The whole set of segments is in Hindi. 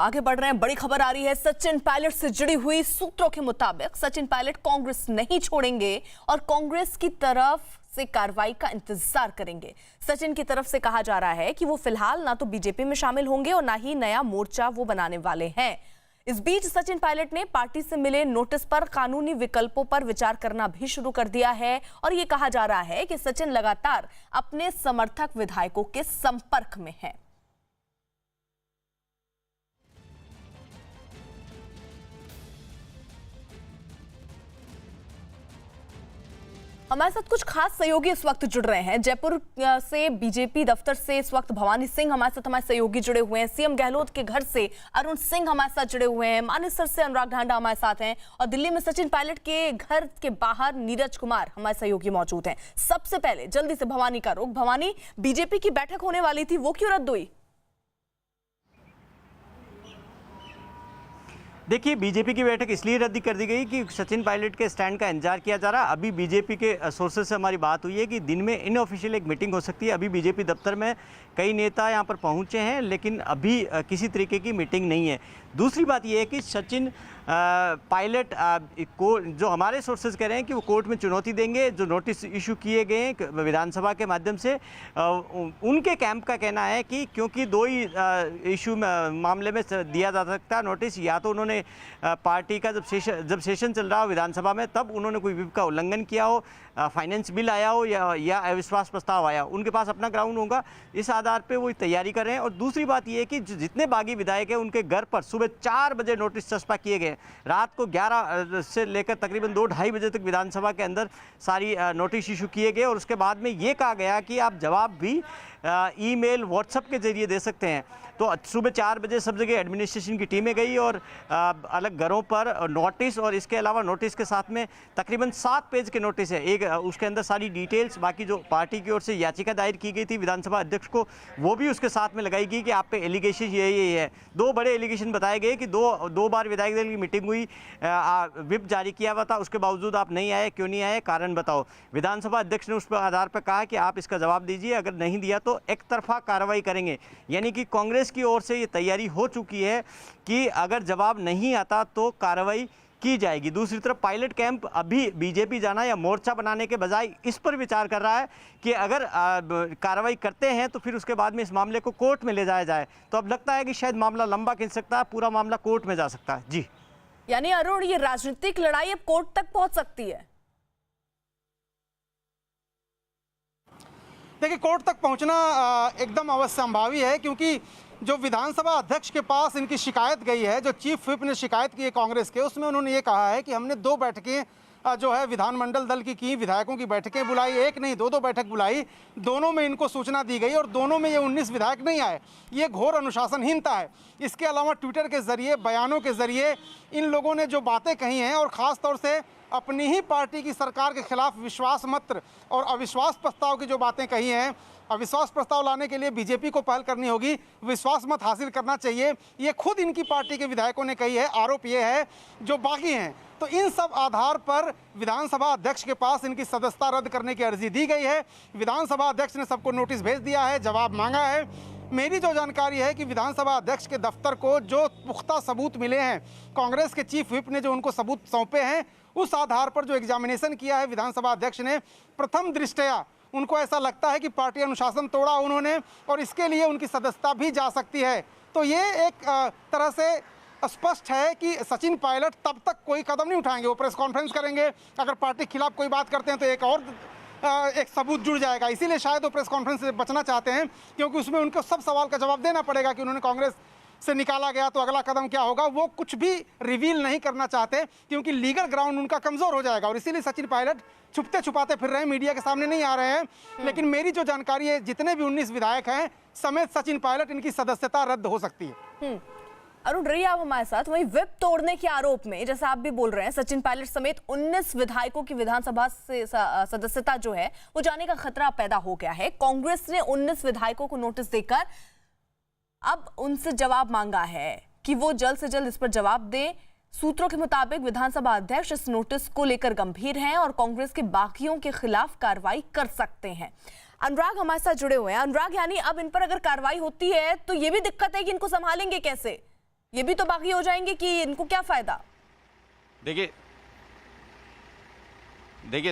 आगे बढ़ रहे हैं, बड़ी खबर आ रही है सचिन पायलट से जुड़ी हुई। सूत्रों के मुताबिक सचिन पायलट कांग्रेस नहीं छोड़ेंगे और कांग्रेस की तरफ से कार्रवाई का इंतजार करेंगे। सचिन की तरफ से कहा जा रहा है कि वो फिलहाल ना तो बीजेपी में शामिल होंगे और ना ही नया मोर्चा वो बनाने वाले हैं। इस बीच सचिन पायलट ने पार्टी से मिले नोटिस पर कानूनी विकल्पों पर विचार करना भी शुरू कर दिया है और ये कहा जा रहा है कि सचिन लगातार अपने समर्थक विधायकों के संपर्क में है। हमारे साथ कुछ खास सहयोगी इस वक्त जुड़ रहे हैं। जयपुर से बीजेपी दफ्तर से इस वक्त भवानी सिंह हमारे सहयोगी जुड़े हुए हैं। सीएम गहलोत के घर से अरुण सिंह हमारे साथ जुड़े हुए हैं। मानेसर से अनुराग ढांडा हमारे साथ हैं और दिल्ली में सचिन पायलट के घर के बाहर नीरज कुमार हमारे सहयोगी मौजूद हैं। सबसे पहले जल्दी से भवानी का रुख। भवानी, बीजेपी की बैठक होने वाली थी, वो क्यों रद्द हुई? देखिए, बीजेपी की बैठक इसलिए रद्द कर दी गई कि सचिन पायलट के स्टैंड का इंतजार किया जा रहा है। अभी बीजेपी के सोर्सेज से हमारी बात हुई है कि दिन में इनऑफिशियल एक मीटिंग हो सकती है। अभी बीजेपी दफ्तर में कई नेता यहाँ पर पहुँचे हैं, लेकिन अभी किसी तरीके की मीटिंग नहीं है। दूसरी बात यह है कि सचिन पायलट को जो हमारे सोर्सेज कह रहे हैं कि वो कोर्ट में चुनौती देंगे। जो नोटिस इशू किए गए हैं विधानसभा के माध्यम से, उनके कैंप का कहना है कि क्योंकि दो ही इशू मामले में दिया जा सकता है नोटिस। या तो उन्होंने पार्टी का जब सेशन चल रहा हो विधानसभा में तब उन्होंने कोई व्हिप का उल्लंघन किया हो, फाइनेंस बिल आया हो या अविश्वास प्रस्ताव आया, उनके पास अपना ग्राउंड होगा। इस आधार पे वो तैयारी कर रहे हैं। और दूसरी बात ये है कि जितने बागी विधायक हैं उनके घर पर सुबह 4 बजे नोटिस चस्पा किए गए। रात को 11 से लेकर तकरीबन 2-2:30 बजे तक विधानसभा के अंदर सारी नोटिस इशू किए गए और उसके बाद में ये कहा गया कि आप जवाब भी ईमेल, व्हाट्सएप के जरिए दे सकते हैं। तो सुबह 4 बजे सब जगह एडमिनिस्ट्रेशन की टीमें गई और अलग घरों पर नोटिस, और इसके अलावा नोटिस के साथ में तकरीबन 7 पेज के नोटिस है। एक उसके अंदर सारी डिटेल्स, बाकी जो पार्टी की ओर से याचिका दायर की गई थी विधानसभा अध्यक्ष को, वो भी उसके साथ में लगाई गई कि आप पे एलिगेशन ये है। 2 बड़े एलिगेशन बताए गए कि दो बार विधायक दल की मीटिंग हुई, व्हिप जारी किया हुआ था, उसके बावजूद आप नहीं आए, क्यों नहीं आए, कारण बताओ। विधानसभा अध्यक्ष ने उस पर आधार पर कहा कि आप इसका जवाब दीजिए, अगर नहीं दिया तो एक तरफा कार्रवाई करेंगे। यानी कि कांग्रेस की ओर से ये तैयारी हो चुकी है कि अगर जवाब नहीं आता तो कार्रवाई की जाएगी। दूसरी तरफ पायलट कैंप अभी बीजेपी जाना या मोर्चा बनाने के बजाय इस पर विचार कर रहा है कि अगर कार्रवाई करते हैं तो फिर उसके बाद में इस मामले को कोर्ट में ले जाया जाए। तो अब लगता है कि शायद मामला लंबा खिंच सकता है, पूरा मामला कोर्ट में जा सकता है। जी, यानी अरुण, ये राजनीतिक लड़ाई अब कोर्ट तक पहुंच सकती है। देखिए, कोर्ट तक पहुंचना एकदम अवश्यंभावी है, क्योंकि जो विधानसभा अध्यक्ष के पास इनकी शिकायत गई है, जो चीफ व्हिप ने शिकायत की है कांग्रेस के, उसमें उन्होंने ये कहा है कि हमने 2 बैठकें जो है विधानमंडल दल की विधायकों की बैठकें बुलाई, एक नहीं 2-2 बैठक बुलाई, दोनों में इनको सूचना दी गई और दोनों में ये 19 विधायक नहीं आए। ये घोर अनुशासनहीनता है। इसके अलावा ट्विटर के जरिए, बयानों के जरिए इन लोगों ने जो बातें कही हैं और ख़ास तौर से अपनी ही पार्टी की सरकार के खिलाफ विश्वास मत और अविश्वास प्रस्ताव की जो बातें कही हैं, अविश्वास प्रस्ताव लाने के लिए बीजेपी को पहल करनी होगी, विश्वास मत हासिल करना चाहिए, ये खुद इनकी पार्टी के विधायकों ने कही है। आरोप ये है जो बाकी हैं। तो इन सब आधार पर विधानसभा अध्यक्ष के पास इनकी सदस्यता रद्द करने की अर्जी दी गई है। विधानसभा अध्यक्ष ने सबको नोटिस भेज दिया है, जवाब मांगा है। मेरी जो जानकारी है कि विधानसभा अध्यक्ष के दफ्तर को जो पुख्ता सबूत मिले हैं, कांग्रेस के चीफ व्हिप ने जो उनको सबूत सौंपे हैं, उस आधार पर जो एग्जामिनेशन किया है विधानसभा अध्यक्ष ने, प्रथम दृष्टया उनको ऐसा लगता है कि पार्टी अनुशासन तोड़ा उन्होंने और इसके लिए उनकी सदस्यता भी जा सकती है। तो ये एक तरह से स्पष्ट है कि सचिन पायलट तब तक कोई कदम नहीं उठाएंगे। वो प्रेस कॉन्फ्रेंस करेंगे, अगर पार्टी के खिलाफ कोई बात करते हैं तो एक सबूत जुड़ जाएगा। इसीलिए शायद वो प्रेस कॉन्फ्रेंस से बचना चाहते हैं, क्योंकि उसमें उनको सब सवाल का जवाब देना पड़ेगा कि उन्होंने कांग्रेस से निकाला गया तो अगला कदम क्या होगा। वो कुछ भी रिवील नहीं करना चाहते, क्योंकि लीगल ग्राउंड उनका कमज़ोर हो जाएगा और इसीलिए सचिन पायलट छुपते छुपाते फिर रहे हैं, मीडिया के सामने नहीं आ रहे हैं। लेकिन मेरी जो जानकारी है, जितने भी 19 विधायक हैं समेत सचिन पायलट, इनकी सदस्यता रद्द हो सकती है। अरुण, रही आप हमारे साथ। वहीं व्हिप तोड़ने के आरोप में, जैसा आप भी बोल रहे हैं, सचिन पायलट समेत 19 विधायकों की विधानसभा से सदस्यता जो है वो जाने का खतरा पैदा हो गया है। कांग्रेस ने 19 विधायकों को नोटिस देकर अब उनसे जवाब मांगा है कि वो जल्द से जल्द इस पर जवाब दें। सूत्रों के मुताबिक विधानसभा अध्यक्ष इस नोटिस को लेकर गंभीर हैं और कांग्रेस के बाकियों के खिलाफ कार्रवाई कर सकते हैं। अनुराग हमारे साथ जुड़े हुए हैं। अनुराग, यानी अब इन पर अगर कार्रवाई होती है तो ये भी दिक्कत है कि इनको संभालेंगे कैसे? ये भी तो बागी हो जाएंगे कि इनको क्या फायदा? देखिए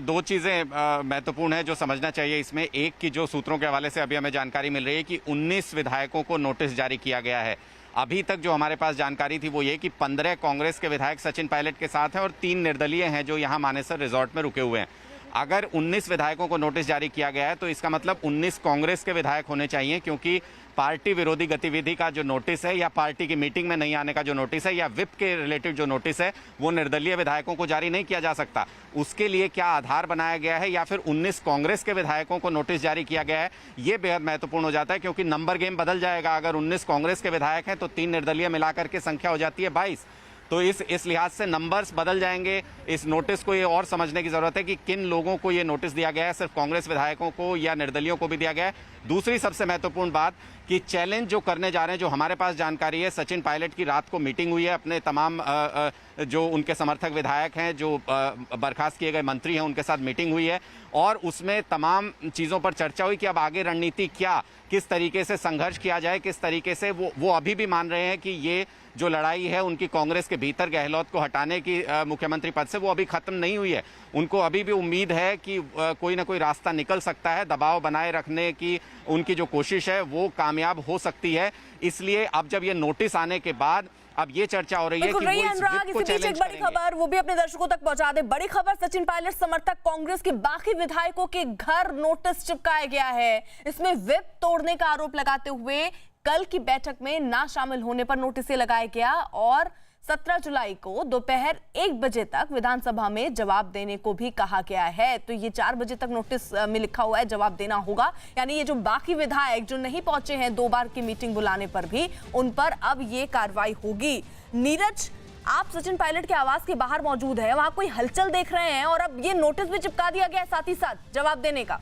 दो चीज़ें महत्वपूर्ण है जो समझना चाहिए इसमें। एक की जो सूत्रों के हवाले से अभी हमें जानकारी मिल रही है कि 19 विधायकों को नोटिस जारी किया गया है। अभी तक जो हमारे पास जानकारी थी वो ये कि 15 कांग्रेस के विधायक सचिन पायलट के साथ हैं और 3 निर्दलीय हैं जो यहाँ मानेसर रिजॉर्ट में रुके हुए हैं। अगर 19 विधायकों को नोटिस जारी किया गया है तो इसका मतलब 19 कांग्रेस के विधायक होने चाहिए, क्योंकि पार्टी विरोधी गतिविधि का जो नोटिस है या पार्टी की मीटिंग में नहीं आने का जो नोटिस है या विप के रिलेटेड जो नोटिस है वो निर्दलीय विधायकों को जारी नहीं किया जा सकता। उसके लिए क्या आधार बनाया गया है या फिर 19 कांग्रेस के विधायकों को नोटिस जारी किया गया है, ये बेहद महत्वपूर्ण हो जाता है, क्योंकि नंबर गेम बदल जाएगा। अगर 19 कांग्रेस के विधायक हैं तो 3 निर्दलीय मिलाकर के संख्या हो जाती है 22। तो इस लिहाज से नंबर्स बदल जाएंगे। इस नोटिस को ये और समझने की जरूरत है कि किन लोगों को ये नोटिस दिया गया है, सिर्फ कांग्रेस विधायकों को या निर्दलियों को भी दिया गया है। दूसरी सबसे महत्वपूर्ण बात कि चैलेंज जो करने जा रहे हैं, जो हमारे पास जानकारी है, सचिन पायलट की रात को मीटिंग हुई है अपने तमाम जो उनके समर्थक विधायक हैं, जो बर्खास्त किए गए मंत्री हैं, उनके साथ मीटिंग हुई है और उसमें तमाम चीज़ों पर चर्चा हुई कि अब आगे रणनीति क्या, किस तरीके से संघर्ष किया जाए, किस तरीके से वो अभी भी मान रहे हैं कि ये जो लड़ाई है उनकी कांग्रेस के भीतर गहलोत को हटाने की मुख्यमंत्री पद से, वो अभी खत्म नहीं हुई है। उनको अभी भी उम्मीद है कि कोई ना कोई रास्ता निकल सकता है, दबाव बनाए रखने की उनकी जो कोशिश है वो कामयाब हो सकती है। इसलिए अब जब ये नोटिस आने के बाद अब ये चर्चा हो रही है कि वो इस विप को चैलेंज एक बड़ी खबर वो भी अपने दर्शकों तक पहुंचा दे। बड़ी खबर, सचिन पायलट समर्थक कांग्रेस के बाकी विधायकों के घर नोटिस चिपकाया गया है। इसमें विप तोड़ने का आरोप लगाते हुए कल की बैठक में ना शामिल होने पर नोटिस लगाया गया और 17 जुलाई को दोपहर 1 बजे तक विधानसभा में जवाब देने को भी कहा गया है। तो ये 4 बजे तक नोटिस में लिखा हुआ है जवाब देना होगा, यानी ये जो बाकी विधायक जो नहीं पहुंचे हैं 2 बार की मीटिंग बुलाने पर भी, उन पर अब ये कार्रवाई होगी। नीरज, आप सचिन पायलट के आवास के बाहर मौजूद है, वहां कोई हलचल देख रहे हैं और अब ये नोटिस भी चिपका दिया गया है साथ ही साथ जवाब देने का।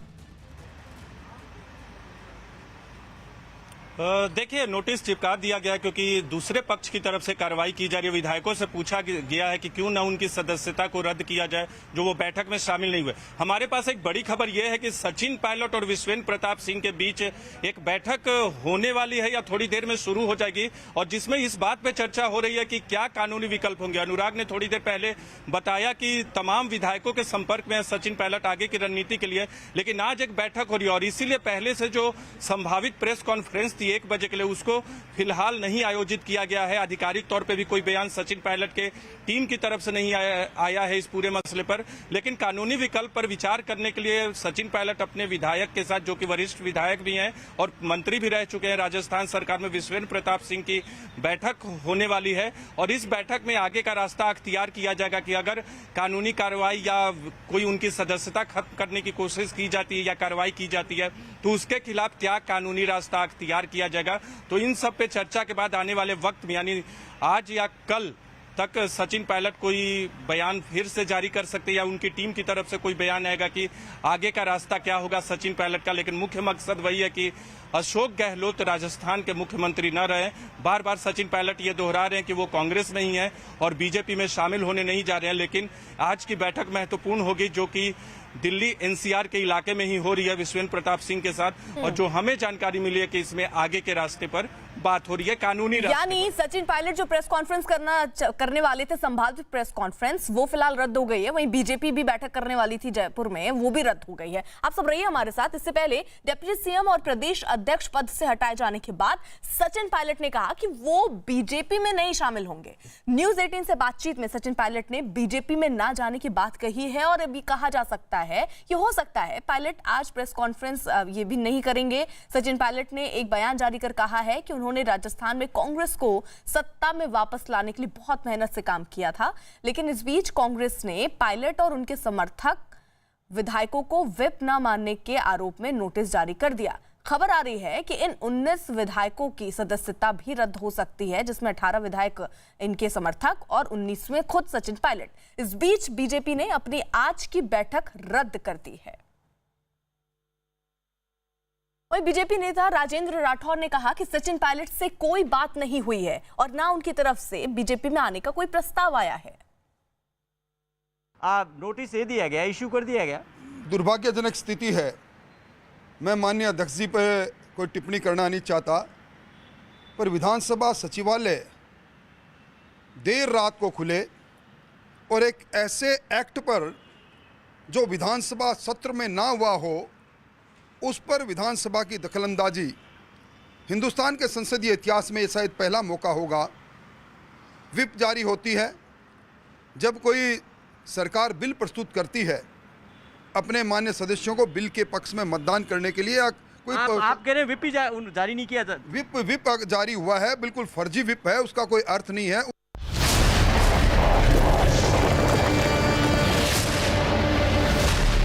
देखिए नोटिस चिपका दिया गया क्योंकि दूसरे पक्ष की तरफ से कार्रवाई की जा रही है। विधायकों से पूछा गया है कि क्यों न उनकी सदस्यता को रद्द किया जाए जो वो बैठक में शामिल नहीं हुए। हमारे पास एक बड़ी खबर यह है कि सचिन पायलट और विश्वेन्द्र प्रताप सिंह के बीच एक बैठक होने वाली है या थोड़ी देर में शुरू हो जाएगी और जिसमें इस बात पे चर्चा हो रही है कि क्या कानूनी विकल्प होंगे। अनुराग ने थोड़ी देर पहले बताया कि तमाम विधायकों के संपर्क में है सचिन पायलट आगे की रणनीति के लिए, लेकिन आज एक बैठक हो रही है और इसीलिए पहले से जो संभावित प्रेस कॉन्फ्रेंस थी 1 बजे के लिए उसको फिलहाल नहीं आयोजित किया गया है। आधिकारिक तौर पे भी कोई बयान सचिन पायलट के टीम की तरफ से नहीं आया है इस पूरे मसले पर, लेकिन कानूनी विकल्प पर विचार करने के लिए सचिन पायलट अपने विधायक के साथ, जो कि वरिष्ठ विधायक भी हैं और मंत्री भी रह चुके हैं राजस्थान सरकार में, विश्वेन्द्र प्रताप सिंह की बैठक होने वाली है और इस बैठक में आगे का रास्ता अख्तियार किया जाएगा कि अगर कानूनी कार्रवाई या कोई उनकी सदस्यता खत्म करने की कोशिश की जाती है या कार्रवाई की जाती है तो उसके खिलाफ क्या कानूनी रास्ता अख्तियार किया जाएगा। तो इन सब पे चर्चा के बाद आने वाले वक्त में यानी आज या कल तक सचिन पायलट कोई बयान फिर से जारी कर सकते हैं या उनकी टीम की तरफ से कोई बयान आएगा कि आगे का रास्ता क्या होगा सचिन पायलट का। लेकिन मुख्य मकसद वही है कि अशोक गहलोत राजस्थान के मुख्यमंत्री न रहे। बार बार सचिन पायलट ये दोहरा रहे हैं कि वो कांग्रेस में ही है और बीजेपी में शामिल होने नहीं जा रहे हैं, लेकिन आज की बैठक महत्वपूर्ण होगी जो कि दिल्ली एनसीआर के इलाके में ही हो रही है विश्वेन्द्र प्रताप सिंह के साथ और जो हमें जानकारी मिली है कि इसमें आगे के रास्ते पर बात हो रही है, कानूनी रास्ते। यानी सचिन पायलट जो प्रेस कॉन्फ्रेंस करने वाले थे, संभावित प्रेस कॉन्फ्रेंस, वो फिलहाल रद्द हो गई है। वहीं बीजेपी भी बैठक करने वाली थी जयपुर में, वो भी रद्द हो गई है। आप सब रहिए हमारे साथ। इससे पहले डिप्टी सीएम और प्रदेश अध्यक्ष पद से हटाए जाने के बाद सचिन पायलट ने कहा कि वो बीजेपी में नहीं शामिल होंगे। न्यूज 18 से बातचीत में सचिन पायलट ने बीजेपी में ना जाने की बात कही है और अभी कहा जा सकता है कि हो सकता है पायलट आज प्रेस कॉन्फ्रेंस ये भी नहीं करेंगे। सचिन पायलट ने एक बयान जारी कर कहा है कि उन्होंने राजस्थान में कांग्रेस को सत्ता में वापस लाने के लिए बहुत मेहनत से काम किया था, लेकिन इस बीच कांग्रेस ने पायलट और उनके समर्थक विधायकों को व्हिप न मानने के आरोप में नोटिस जारी कर दिया। खबर आ रही है कि इन 19 विधायकों की सदस्यता भी रद्द हो सकती है, जिसमें 18 विधायक इनके समर्थक और 19वें खुद सचिन पायलट। इस बीच बीजेपी ने अपनी आज की बैठक रद्द कर दी है। वहीं बीजेपी नेता राजेंद्र राठौर ने कहा कि सचिन पायलट से कोई बात नहीं हुई है और ना उनकी तरफ से बीजेपी में आने का कोई प्रस्ताव आया है। नोटिस दे दिया गया, इशू कर दिया गया। दुर्भाग्यजनक स्थिति है। मैं माननीय अध्यक्ष जी पर कोई टिप्पणी करना नहीं चाहता, पर विधानसभा सचिवालय देर रात को खुले और एक ऐसे एक्ट पर जो विधानसभा सत्र में ना हुआ हो उस पर विधानसभा की दखलंदाजी, हिंदुस्तान के संसदीय इतिहास में ये शायद पहला मौका होगा। व्हिप जारी होती है जब कोई सरकार बिल प्रस्तुत करती है अपने मान्य सदस्यों को बिल के पक्ष में मतदान करने के लिए, या कोई आप कह रहे हैं व्हिप ही जारी नहीं किया था? व्हिप जारी हुआ है, बिल्कुल फर्जी व्हिप है, उसका कोई अर्थ नहीं है।